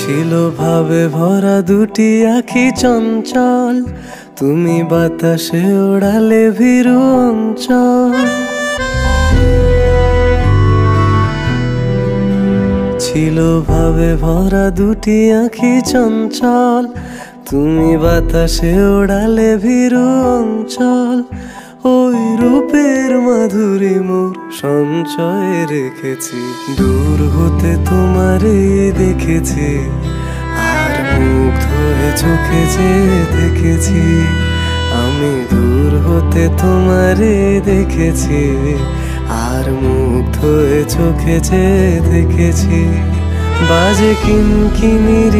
ছিল ভাবে ভরা দুটি আঁখি চঞ্চল, তুমি বাতাসে ওড়ালে ভীরু অঞ্চল। ছিল ভাবে ভরা দুটি আঁখি চঞ্চল, তুমি বাতাসে ওড়ালে ভীরু অঞ্চল। ওই রূপের মাধুরী মোর সঞ্চয়ে রেখেছি, দূর হতে তোমারে দেখেছি, আর মুগ্ধ হয়ে চোখে যে দেখেছি। আমি দূর হতে তোমারে দেখেছি, আর মুগ্ধ হয়ে চোখে যে দেখেছি। বাজে কিনকিনির